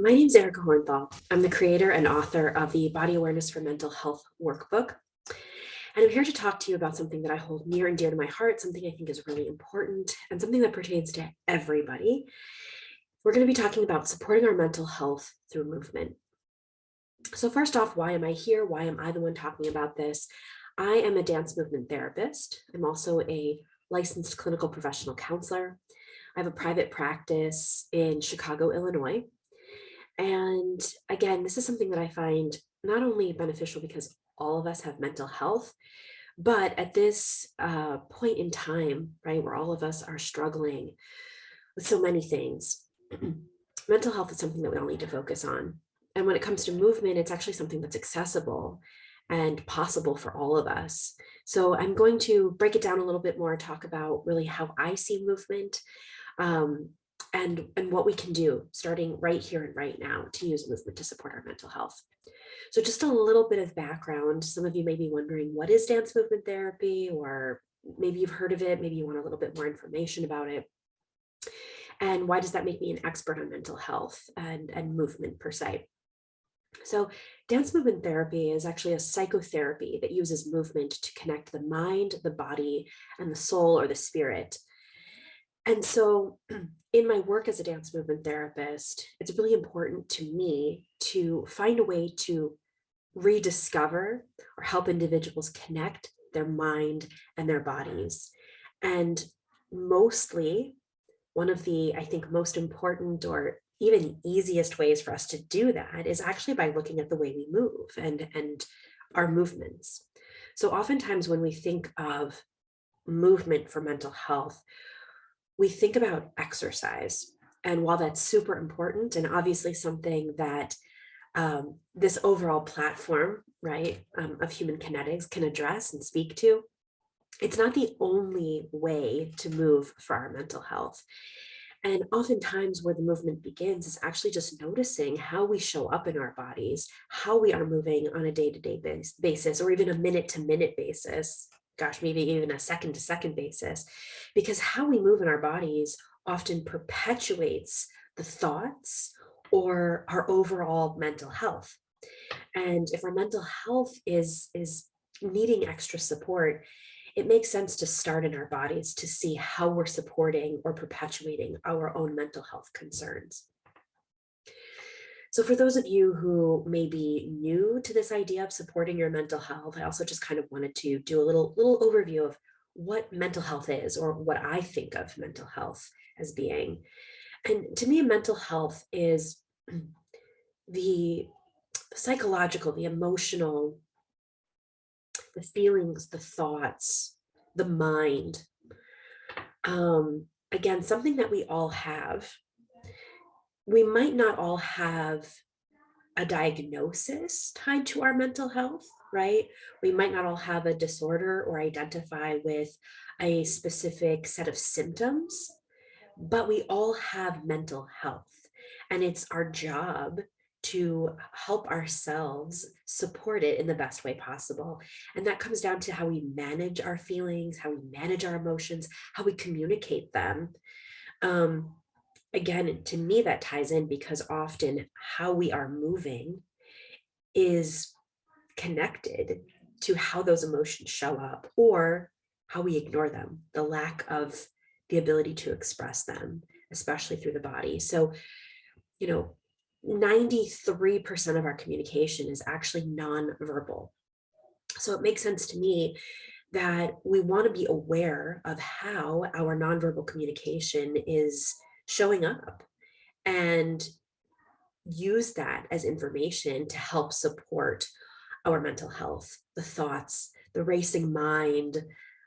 My name is Erica Hornthal. I'm the creator and author of the Body Awareness for Mental Health workbook. And I'm here to talk to you about something that I hold near and dear to my heart, something I think is really important, and something that pertains to everybody. We're going to be talking about supporting our mental health through movement. So first off, why am I here? Why am I the one talking about this? I am a dance movement therapist. I'm also a licensed clinical professional counselor. I have a private practice in Chicago, Illinois. And again, this is something that I find not only beneficial because all of us have mental health, but at this point in time, right, where all of us are struggling with so many things, mental health is something that we all need to focus on. And when it comes to movement, it's actually something that's accessible and possible for all of us. So I'm going to break it down a little bit more, talk about really how I see movement, um, and what we can do starting right here and right now to use movement to support our mental health. So just a little bit of background. Some of you may be wondering, what is dance movement therapy? Or maybe you've heard of it, maybe you want a little bit more information about it. And why does that make me an expert on mental health and movement per se? So dance movement therapy is actually a psychotherapy that uses movement to connect the mind, the body, and the soul or the spirit. And so in my work as a dance movement therapist, it's really important to me to find a way to rediscover or help individuals connect their mind and their bodies. And mostly, one of the, I think, most important or even easiest ways for us to do that is actually by looking at the way we move and our movements. So oftentimes when we think of movement for mental health, we think about exercise. And while that's super important and obviously something that this overall platform, right, of human kinetics can address and speak to, it's not the only way to move for our mental health. And oftentimes where the movement begins is actually just noticing how we show up in our bodies, how we are moving on a day-to-day basis, or even a minute-to-minute basis, gosh, maybe even a second-to-second basis, because how we move in our bodies often perpetuates the thoughts or our overall mental health. And if our mental health is needing extra support, it makes sense to start in our bodies to see how we're supporting or perpetuating our own mental health concerns. So for those of you who may be new to this idea of supporting your mental health, I also just kind of wanted to do a little overview of what mental health is, or what I think of mental health as being. And to me, mental health is the psychological, the emotional, the feelings, the thoughts, the mind. Again, something that we all have. We might not all have a diagnosis tied to our mental health, right? We might not all have a disorder or identify with a specific set of symptoms, but we all have mental health. And it's our job to help ourselves support it in the best way possible. And that comes down to how we manage our feelings, how we manage our emotions, how we communicate them. Again, to me, that ties in because often how we are moving is connected to how those emotions show up or how we ignore them, the lack of the ability to express them, especially through the body. So, 93% of our communication is actually nonverbal. So it makes sense to me that we want to be aware of how our nonverbal communication is showing up and use that as information to help support our mental health, the thoughts, the racing mind,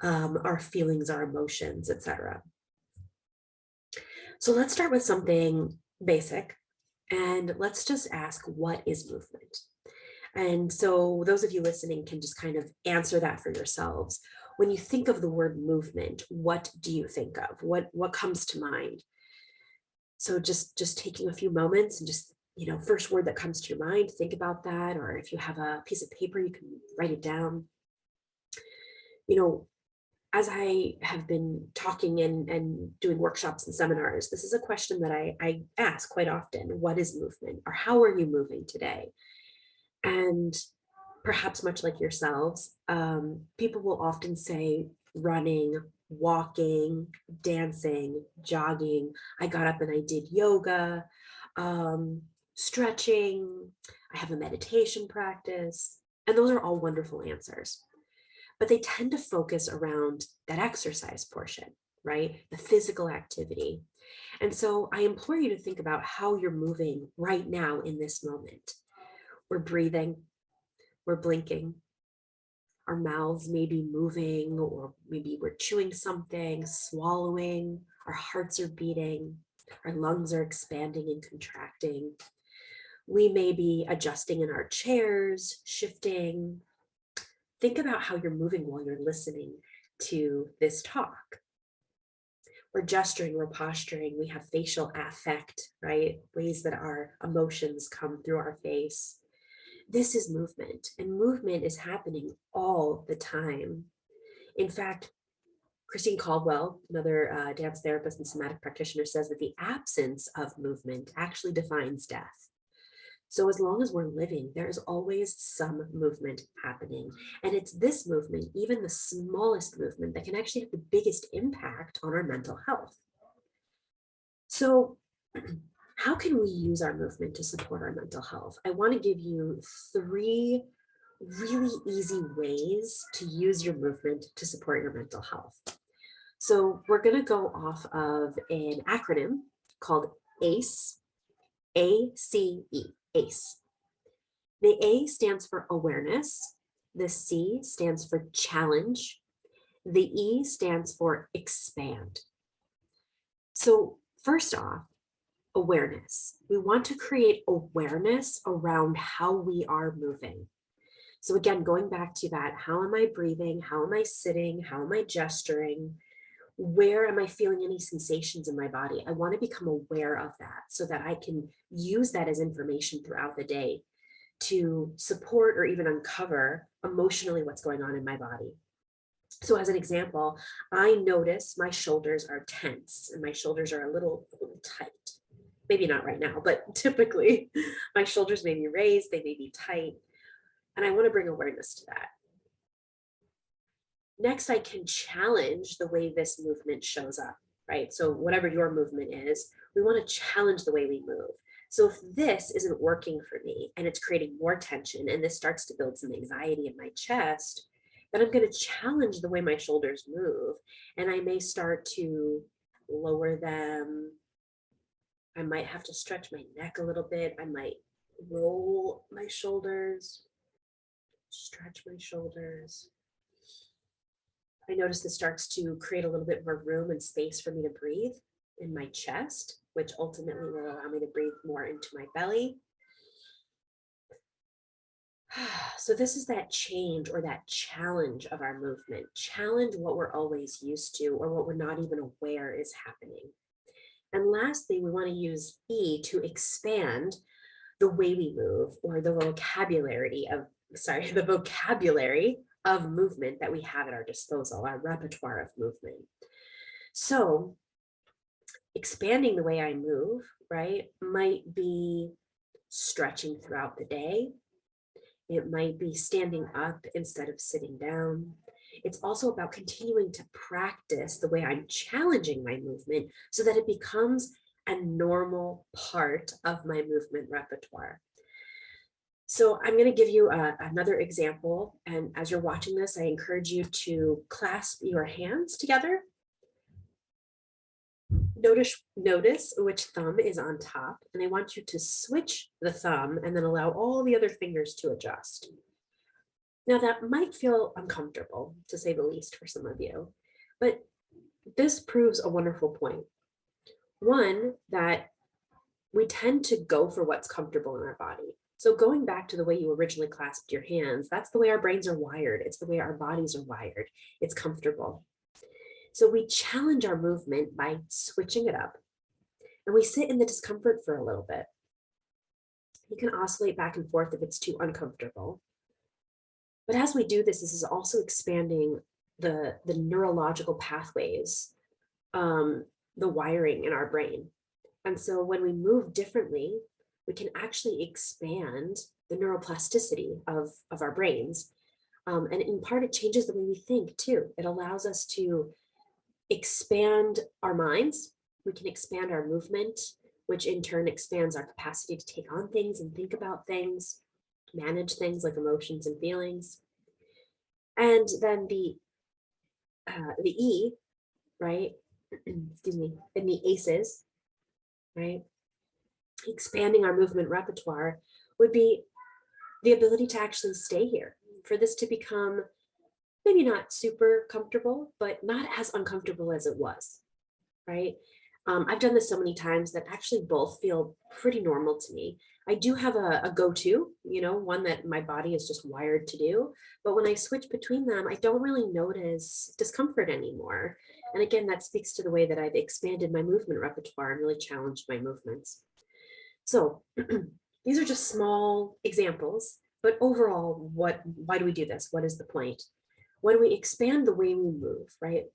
our feelings, our emotions, etc. So let's start with something basic, and let's just ask, what is movement? And so those of you listening can just kind of answer that for yourselves. When you think of the word movement, what do you think of? What comes to mind? So just taking a few moments and just, first word that comes to your mind, think about that. Or if you have a piece of paper, you can write it down. as I have been talking and doing workshops and seminars, this is a question that I ask quite often. What is movement, or how are you moving today? And perhaps much like yourselves, people will often say running, walking, dancing, jogging. I got up and I did yoga, um, stretching. I have a meditation practice. And those are all wonderful answers. But they tend to focus around that exercise portion, right? The physical activity. And so I implore you to think about how you're moving right now in this moment. We're breathing, we're blinking, our mouths may be moving, or maybe we're chewing something, swallowing, our hearts are beating, our lungs are expanding and contracting. We may be adjusting in our chairs, shifting. Think about how you're moving while you're listening to this talk. We're gesturing, we're posturing, we have facial affect, right? Ways that our emotions come through our face. This is movement, and movement is happening all the time. In fact, Christine Caldwell, another dance therapist and somatic practitioner, says that the absence of movement actually defines death. So as long as we're living, there is always some movement happening. And it's this movement, even the smallest movement, that can actually have the biggest impact on our mental health. So how can we use our movement to support our mental health? I want to give you 3 really easy ways to use your movement to support your mental health. So we're going to go off of an acronym called ACE, ACE, ACE. The A stands for awareness, the C stands for challenge, the E stands for expand. So first off, awareness. We want to create awareness around how we are moving. So again, going back to that, how am I breathing? How am I sitting? How am I gesturing? Where am I feeling any sensations in my body? I want to become aware of that so that I can use that as information throughout the day to support or even uncover emotionally what's going on in my body. So as an example, I notice my shoulders are tense and my shoulders are a little tight. Maybe not right now, but typically my shoulders may be raised, they may be tight, and I want to bring awareness to that. Next, I can challenge the way this movement shows up, right? So whatever your movement is, we want to challenge the way we move. So if this isn't working for me and it's creating more tension and this starts to build some anxiety in my chest, then I'm going to challenge the way my shoulders move. And I may start to lower them. I might have to stretch my neck a little bit. I might roll my shoulders, stretch my shoulders. I notice this starts to create a little bit more room and space for me to breathe in my chest, which ultimately will allow me to breathe more into my belly. So this is that change or that challenge of our movement. Challenge what we're always used to or what we're not even aware is happening. And lastly, we want to use E to expand the way we move, or the vocabulary of movement that we have at our disposal, our repertoire of movement. So expanding the way I move, right, might be stretching throughout the day. It might be standing up instead of sitting down. It's also about continuing to practice the way I'm challenging my movement so that it becomes a normal part of my movement repertoire. So I'm going to give you another example. And as you're watching this, I encourage you to clasp your hands together. Notice which thumb is on top. And I want you to switch the thumb and then allow all the other fingers to adjust. Now that might feel uncomfortable, to say the least, for some of you, but this proves a wonderful point. One, that we tend to go for what's comfortable in our body. So going back to the way you originally clasped your hands, that's the way our brains are wired. It's the way our bodies are wired. It's comfortable. So we challenge our movement by switching it up, and we sit in the discomfort for a little bit. You can oscillate back and forth if it's too uncomfortable. But as we do this, this is also expanding the neurological pathways, um, the wiring in our brain. And so when we move differently, we can actually expand the neuroplasticity of our brains. And in part, it changes the way we think too. It allows us to expand our minds. We can expand our movement, which in turn expands our capacity to take on things and think about things, manage things like emotions and feelings. And then the E, right? Excuse me, in the ACEs, right? Expanding our movement repertoire would be the ability to actually stay here, for this to become maybe not super comfortable, but not as uncomfortable as it was, right? I've done this so many times that actually both feel pretty normal to me. I do have a go-to, one that my body is just wired to do. But when I switch between them, I don't really notice discomfort anymore. And again, that speaks to the way that I've expanded my movement repertoire and really challenged my movements. So these are just small examples, but overall, why do we do this? What is the point? When we expand the way we move, right?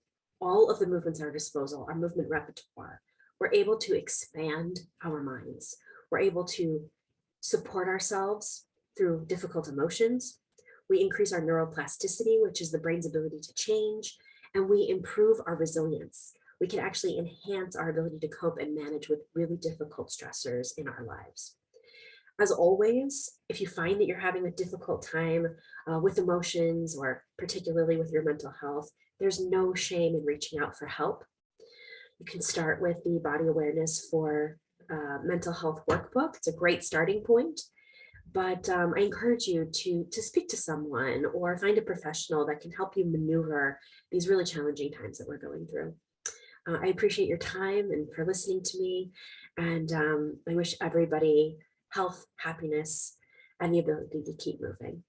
All of the movements at our disposal, our movement repertoire, we're able to expand our minds. We're able to support ourselves through difficult emotions. We increase our neuroplasticity, which is the brain's ability to change, and we improve our resilience. We can actually enhance our ability to cope and manage with really difficult stressors in our lives. As always, if you find that you're having a difficult time with emotions or particularly with your mental health, there's no shame in reaching out for help. You can start with the Body Awareness for Mental Health Workbook. It's a great starting point, but I encourage you to speak to someone or find a professional that can help you maneuver these really challenging times that we're going through. I appreciate your time and for listening to me, and I wish everybody health, happiness, and the ability to keep moving.